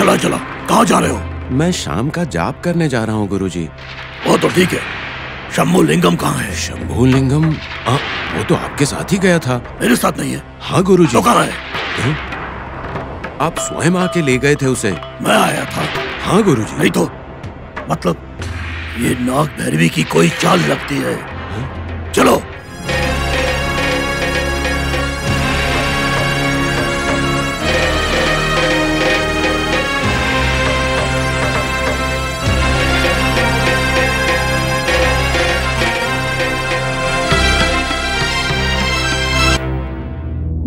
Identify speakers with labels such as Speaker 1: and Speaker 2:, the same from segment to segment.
Speaker 1: चला चला, कहाँ जा रहे हो?
Speaker 2: मैं शाम का जाप करने जा रहा हूँ गुरुजी।
Speaker 1: वो तो ठीक है, शंभू लिंगम कहाँ है?
Speaker 2: शंभू लिंगम? वो तो आपके साथ ही गया था।
Speaker 1: मेरे साथ नहीं है।
Speaker 2: हाँ गुरुजी।
Speaker 1: तो कहाँ है?
Speaker 2: आप स्वयं आके ले गए थे उसे।
Speaker 1: मैं आया था?
Speaker 2: हाँ गुरुजी।
Speaker 1: नहीं तो मतलब ये नाग भैरवी की कोई चाल लगती है। चलो।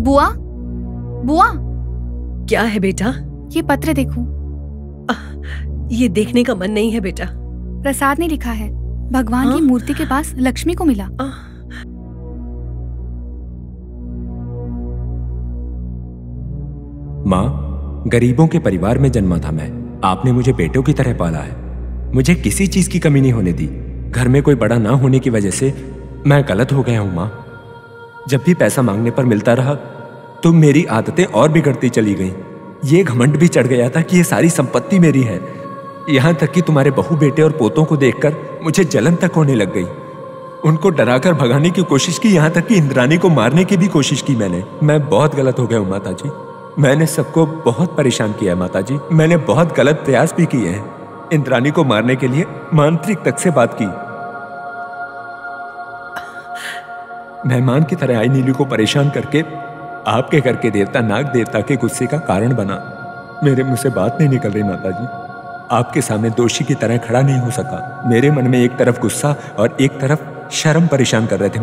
Speaker 3: बुआ, बुआ,
Speaker 4: क्या है बेटा?
Speaker 3: ये पत्र देखो।
Speaker 4: ये देखने का मन नहीं है बेटा।
Speaker 3: प्रसाद ने लिखा है, भगवान की मूर्ति के पास लक्ष्मी को मिला।
Speaker 5: माँ, गरीबों के परिवार में जन्मा था मैं। आपने मुझे बेटों की तरह पाला है। मुझे किसी चीज की कमी नहीं होने दी। घर में कोई बड़ा ना होने की वजह से मैं गलत हो गया हूं माँ। जब भी पैसा मांगने पर मिलता रहा तो मेरी आदतें और बिगड़ती चली गईं। ये घमंड भी चढ़ गया था कि ये सारी संपत्ति मेरी है। यहाँ तक कि तुम्हारे बहू बेटे और पोतों को देखकर मुझे जलन तक होने लग गई। उनको डराकर भगाने की कोशिश की, यहाँ तक कि इंद्राणी को मारने की भी कोशिश की मैंने। मैं बहुत गलत हो गया हूँ माता जी। मैंने सबको बहुत परेशान किया है माता जी। मैंने बहुत गलत प्रयास भी किए हैं। इंद्राणी को मारने के लिए मांत्रिक तक से बात की। मेहमान की तरह आई नीली को परेशान करके आपके घर के देवता नाग देवता के गुस्से का कारण बना। मेरे मुंह से बात नहीं निकल रही माता जी। आपके सामने दोषी की तरह खड़ा नहीं हो सका। मेरे मन में एक तरफ गुस्सा और एक तरफ शर्म परेशान कर रहे थे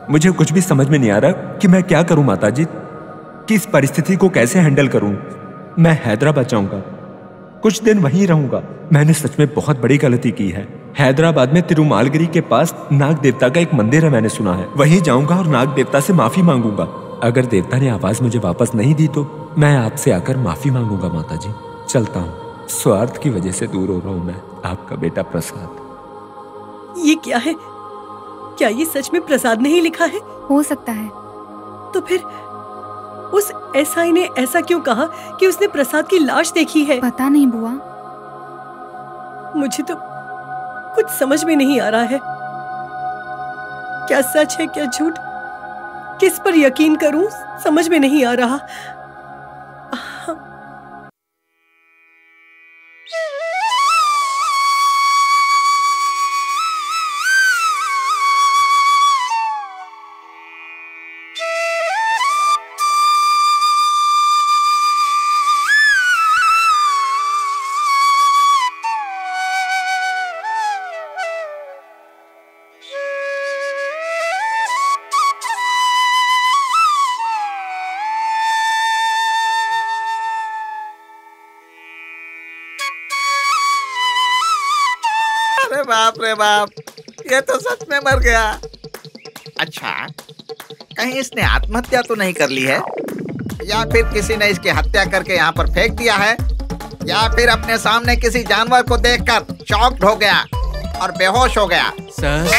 Speaker 5: मुझे कुछ भी समझ में नहीं आ रहा कि मैं क्या करूं माता जी। किस परिस्थिति को कैसे हैंडल करूं। मैं हैदराबाद जाऊंगा, कुछ दिन वहीं रहूंगा। मैंने सच में बहुत बड़ी गलती की है। हैदराबाद में तिरुमालगिरी के पास नाग देवता का एक मंदिर है, मैंने सुना है। वहीं जाऊंगा और नाग देवता से माफी मांगूंगा। अगर देवता ने आवाज मुझे वापस नहीं दी तो मैं आपसे आकर माफी मांगूंगा माता जी। चलता हूँ। स्वार्थ की वजह से दूर हो रहा हूं मैं। आपका बेटा प्रसाद।
Speaker 4: ये क्या है? क्या ये सच में प्रसाद ने ही लिखा है?
Speaker 3: हो सकता है।
Speaker 4: तो फिर उस एसआई ने ऐसा क्यों कहा कि उसने प्रसाद की लाश देखी है?
Speaker 3: पता नहीं बुआ,
Speaker 4: मुझे तो कुछ समझ में नहीं आ रहा है। क्या सच है क्या झूठ, किस पर यकीन करूं, समझ में नहीं आ रहा।
Speaker 6: बाप रे बाप, ये तो सच में मर गया। अच्छा, कहीं इसने आत्महत्या तो नहीं कर ली है, या फिर किसी ने इसकी हत्या करके यहाँ पर फेंक दिया है, या फिर अपने सामने किसी जानवर को देखकर शॉक्ड हो गया और बेहोश हो गया।
Speaker 2: सर,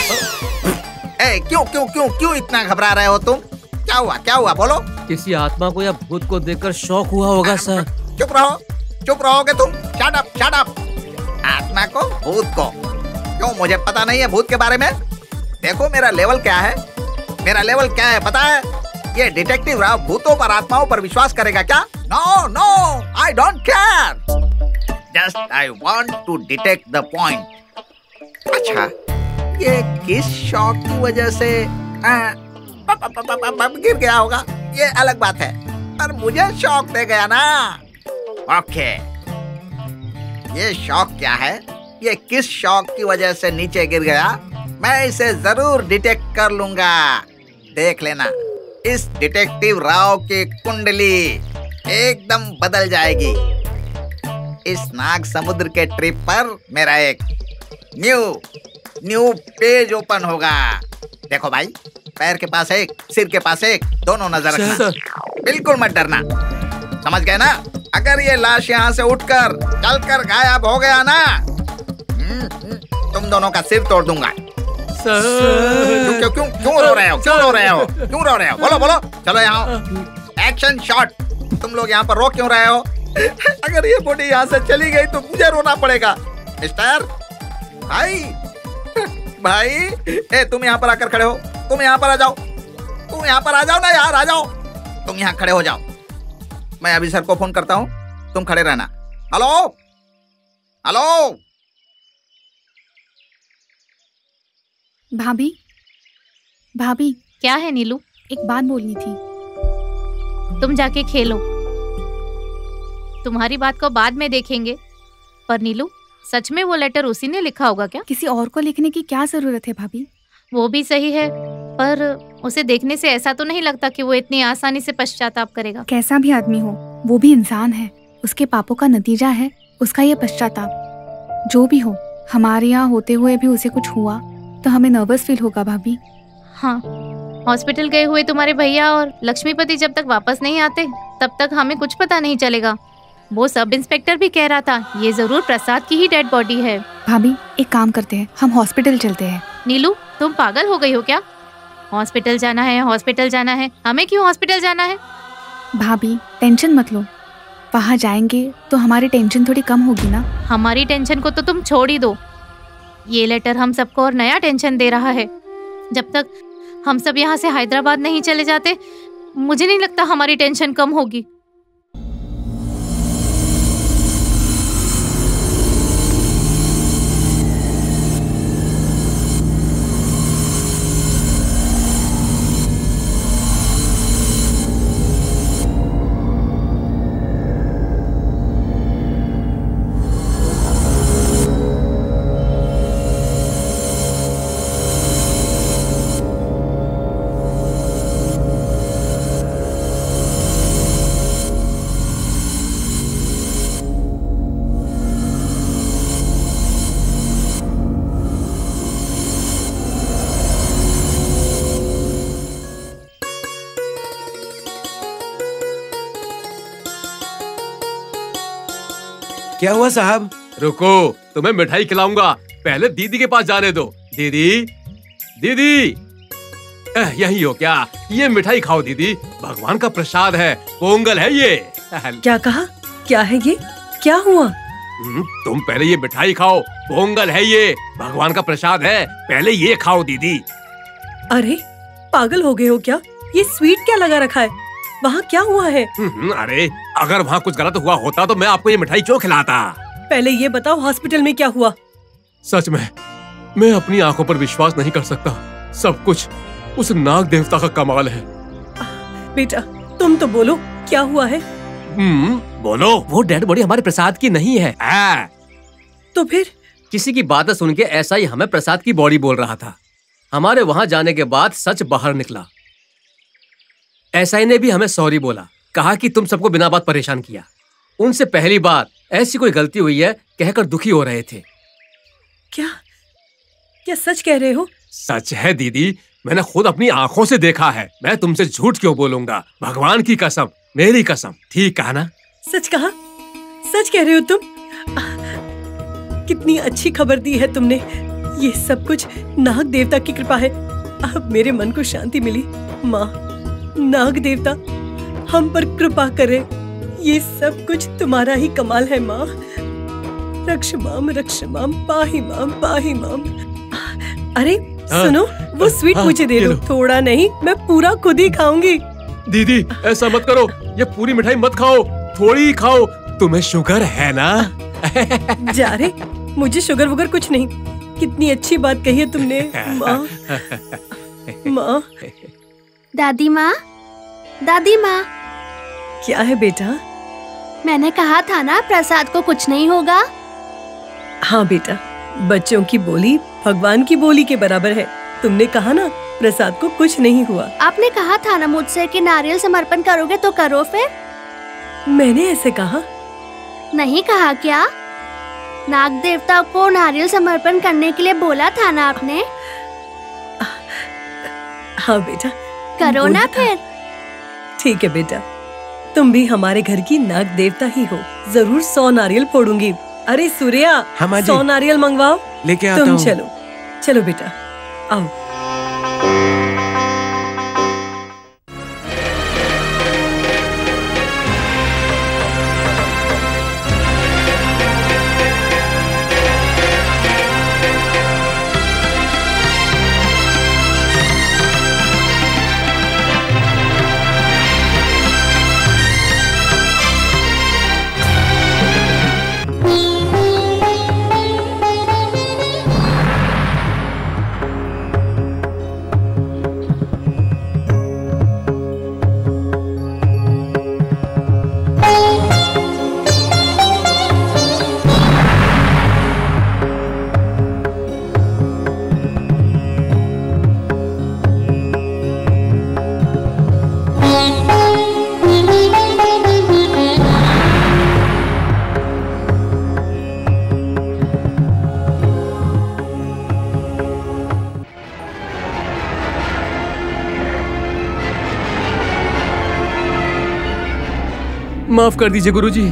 Speaker 6: क्यों इतना घबरा रहे हो तुम? क्या हुआ बोलो।
Speaker 7: किसी आत्मा को या भूत को देखकर शॉक हुआ होगा सर।
Speaker 6: चुप रहोगे तुम। Shut up. आत्मा को, भूत को? क्यों, मुझे पता नहीं है भूत के बारे में। देखो मेरा लेवल क्या है पता है? ये डिटेक्टिव राव भूतों पर आत्माओं पर विश्वास करेगा क्या? No, I don't care. Just I want to detect the point. अच्छा, ये किस शॉक की वजह से गिर गया होगा, ये अलग बात है, पर मुझे शॉक दे गया ना। ओके, ये शॉक क्या है, ये किस शॉक की वजह से नीचे गिर गया, मैं इसे जरूर डिटेक्ट कर लूंगा। देख लेना, इस डिटेक्टिव राव की कुंडली एकदम बदल जाएगी। इस नाग समुद्र के ट्रिप पर मेरा एक न्यू पेज ओपन होगा। देखो भाई, पैर के पास एक, सिर के पास एक, दोनों नजर रखना। बिल्कुल मत डरना, समझ गए ना? अगर ये लाश यहाँ से उठकर चलकर गायब हो गया ना, तुम दोनों का सिर तोड़ दूंगा। क्यों रो रहे हो? बोलो, चलो यहाँ एक्शन शॉट। तुम लोग यहाँ पर रो क्यों रहे हो? अगर ये बॉडी यहाँ से चली गई तो मुझे रोना पड़ेगा। मिस्टर भाई, भाई, ए तुम यहाँ पर आकर खड़े हो, तुम यहाँ पर आ जाओ, तुम यहाँ पर आ जाओ ना यार, आ जाओ, तुम यहाँ खड़े हो जाओ। मैं अभी सर को फोन करता हूँ, तुम खड़े रहना। Hello hello.
Speaker 3: भाभी, भाभी,
Speaker 8: क्या है नीलू?
Speaker 3: एक बात बोलनी थी।
Speaker 8: तुम जाके खेलो, तुम्हारी बात को बाद में देखेंगे। पर नीलू, सच में वो लेटर उसी ने लिखा होगा क्या?
Speaker 3: किसी और को लिखने की क्या जरूरत है भाभी?
Speaker 8: वो भी सही है, पर उसे देखने से ऐसा तो नहीं लगता कि वो इतनी आसानी से पश्चाताप करेगा।
Speaker 3: कैसा भी आदमी हो, वो भी इंसान है। उसके पापों का नतीजा है उसका ये पश्चाताप। जो भी हो, हमारे यहाँ होते हुए भी उसे कुछ हुआ तो हमें नर्वस फील होगा भाभी।
Speaker 8: हाँ, हॉस्पिटल गए हुए तुम्हारे भैया और लक्ष्मीपति जब तक वापस नहीं आते तब तक हमें कुछ पता नहीं चलेगा। वो सब इंस्पेक्टर भी कह रहा था ये जरूर प्रसाद की ही डेड बॉडी है।
Speaker 3: भाभी, एक काम करते हैं, हम हॉस्पिटल चलते हैं।
Speaker 8: नीलू, तुम पागल हो गई हो क्या? हॉस्पिटल जाना है, हॉस्पिटल जाना है। हमें क्यों हॉस्पिटल जाना है?
Speaker 3: भाभी, टेंशन मत लो, वहाँ जाएंगे तो हमारी टेंशन थोड़ी कम होगी ना।
Speaker 8: हमारी टेंशन को तो तुम छोड़ ही दो, ये लेटर हम सबको और नया टेंशन दे रहा है। जब तक हम सब यहाँ से हैदराबाद नहीं चले जाते, मुझे नहीं लगता हमारी टेंशन कम होगी।
Speaker 2: क्या हुआ साहब?
Speaker 9: रुको, तुम्हें मिठाई खिलाऊंगा, पहले दीदी के पास जाने दो। दीदी, दीदी, यही हो क्या? ये मिठाई खाओ दीदी, भगवान का प्रसाद है, पोंगल है ये।
Speaker 4: क्या कहा? क्या है ये? क्या हुआ?
Speaker 9: तुम पहले ये मिठाई खाओ, पोंगल है ये, भगवान का प्रसाद है, पहले ये खाओ दीदी।
Speaker 4: अरे पागल हो गए हो क्या? ये स्वीट क्या लगा रखा है? वहाँ क्या हुआ है?
Speaker 9: अरे अगर वहाँ कुछ गलत हुआ होता तो मैं आपको ये मिठाई क्यों खिलाता?
Speaker 4: पहले ये बताओ हॉस्पिटल में क्या हुआ?
Speaker 9: सच में मैं अपनी आंखों पर विश्वास नहीं कर सकता, सब कुछ उस नाग देवता का कमाल है।
Speaker 4: बेटा तुम तो बोलो, क्या हुआ है?
Speaker 9: बोलो।
Speaker 7: वो डेड बॉडी हमारे प्रसाद की नहीं है।
Speaker 4: तो फिर?
Speaker 7: किसी की बात सुन के ऐसा ही हमें प्रसाद की बॉडी बोल रहा था। हमारे वहां जाने के बाद सच बाहर निकला। एसआई ने भी हमें सॉरी बोला, कहा कि तुम सबको बिना बात परेशान किया। उनसे पहली बार ऐसी कोई गलती हुई है कहकर दुखी हो रहे थे।
Speaker 4: क्या क्या सच कह रहे हो?
Speaker 9: सच है दीदी, मैंने खुद अपनी आंखों से देखा है, मैं तुमसे झूठ क्यों बोलूंगा? भगवान की कसम, मेरी कसम। ठीक कहा ना?
Speaker 4: सच कहा? सच कह रहे हो तुम? कितनी अच्छी खबर दी है तुमने। ये सब कुछ नाग देवता की कृपा है। अब मेरे मन को शांति मिली। माँ, नाग देवता हम पर कृपा करे। ये सब कुछ तुम्हारा ही कमाल है माँ। रक्ष माम, पाही माम। अरे सुनो, वो स्वीट मुझे दे दो। थोड़ा नहीं, मैं पूरा खुद ही खाऊंगी।
Speaker 9: दीदी ऐसा मत करो, ये पूरी मिठाई मत खाओ, थोड़ी ही खाओ। तुम्हें शुगर है ना?
Speaker 4: जा रे, मुझे शुगर वुगर कुछ नहीं। कितनी अच्छी बात कही है तुमने माँ। माँ।
Speaker 10: दादी माँ, दादी माँ।
Speaker 4: क्या है बेटा?
Speaker 10: मैंने कहा था ना प्रसाद को कुछ नहीं होगा।
Speaker 4: हाँ बेटा, बच्चों की बोली भगवान की बोली के बराबर है। तुमने कहा ना प्रसाद को कुछ नहीं हुआ।
Speaker 10: आपने कहा था ना मुझसे कि नारियल समर्पण करोगे तो करो फिर।
Speaker 4: मैंने ऐसे कहा?
Speaker 10: नहीं कहा क्या? नाग देवता को नारियल समर्पण करने के लिए बोला था ना आपने?
Speaker 4: हाँ बेटा,
Speaker 10: करो ना फिर।
Speaker 4: ठीक है बेटा, तुम भी हमारे घर की नाग देवता ही हो। जरूर 100 नारियल फोड़ूंगी। अरे सूर्या, 100 नारियल मंगवाओ।
Speaker 2: लेके आता
Speaker 4: तुम
Speaker 2: हूँ।
Speaker 4: चलो चलो बेटा, आओ।
Speaker 7: माफ कर दीजिए गुरुजी।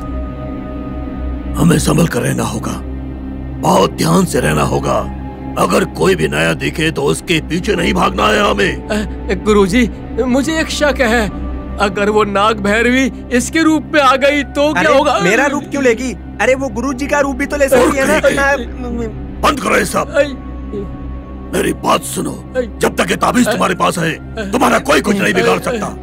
Speaker 1: हमें संभल कर रहना होगा, बहुत ध्यान से रहना होगा। अगर कोई भी नया दिखे तो उसके पीछे नहीं भागना है हमें।
Speaker 7: गुरुजी, मुझे एक शक है, अगर वो नाग भैरवी इसके रूप में आ गई तो क्या होगा?
Speaker 11: मेरा रूप क्यों लेगी? अरे वो गुरुजी का रूप भी तो ले सकती है ना।
Speaker 1: बंद करो ये सब, मेरी बात सुनो। जब तक ये ताबीज तुम्हारे पास है तुम्हारा कोई कुछ नहीं बिगाड़ सकता।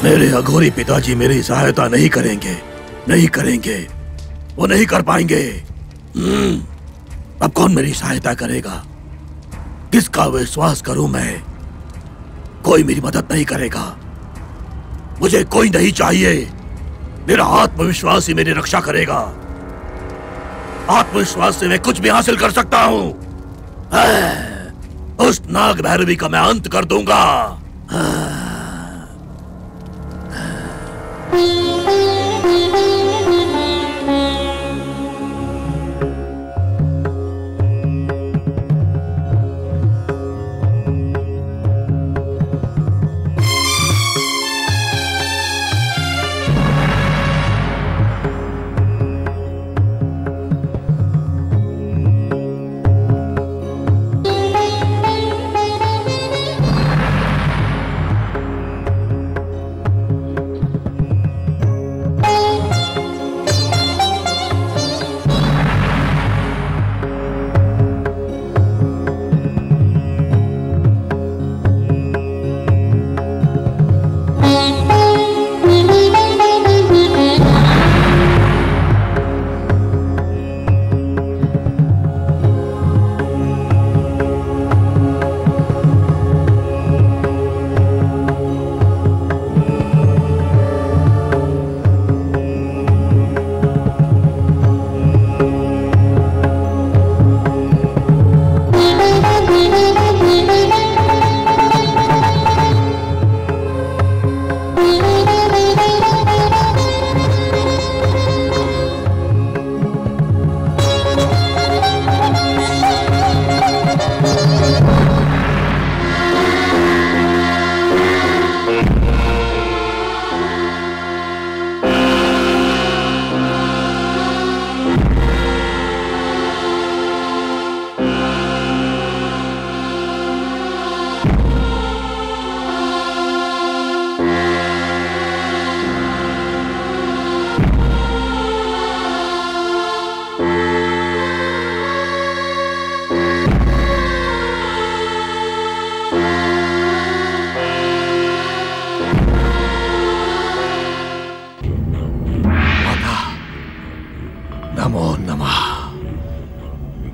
Speaker 1: मेरे अघोरी पिताजी मेरी सहायता नहीं करेंगे, नहीं करेंगे, वो नहीं कर पाएंगे। अब कौन मेरी सहायता करेगा? किसका विश्वास करूं मैं? कोई मेरी मदद नहीं करेगा। मुझे कोई नहीं चाहिए, मेरा आत्मविश्वास ही मेरी रक्षा करेगा। आत्मविश्वास से मैं कुछ भी हासिल कर सकता हूं। उस नाग भैरवी का मैं अंत कर दूंगा।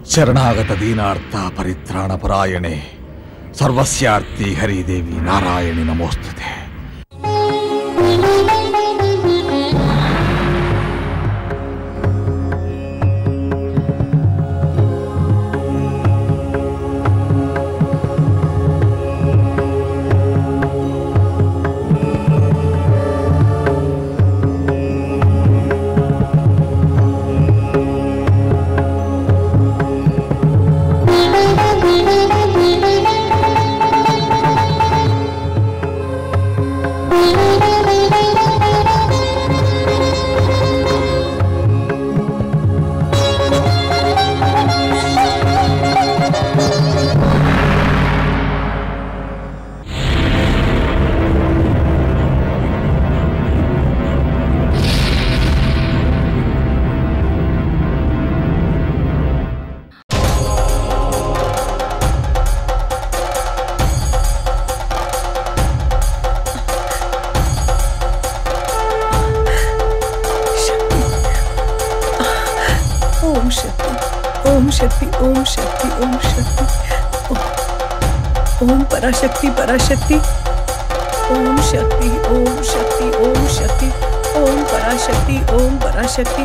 Speaker 12: शरणागत दीनार्थ परित्राण परायणे सर्वस्यार्ति हरिदेवी नारायणि नमोस्तुते।
Speaker 4: शक्ति, ओम शक्ति, ओम पराशक्ति, पराशक्ति, ओम शक्ति, ओम शक्ति, ओम शक्ति, ओम पराशक्ति, ओम पराशक्ति,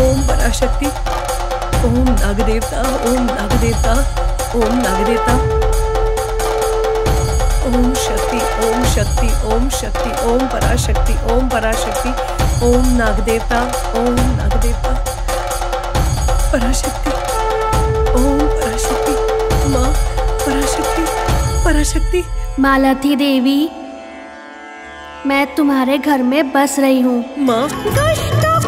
Speaker 4: ओम पराशक्ति, ओम नागदेवता, ओम नागदेवता, ओम नागदेवता, ओम शक्ति, ओम शक्ति, ओम शक्ति, ओम पराशक्ति, ओम पराशक्ति, ओम नागदेवता, ओम नागदेवता, पराशक्ति, ओम पराशक्ति, माँ पराशक्ति, पराशक्ति।
Speaker 10: मालती देवी, मैं तुम्हारे घर में बस रही हूँ।
Speaker 4: माँ,
Speaker 10: दुष्टों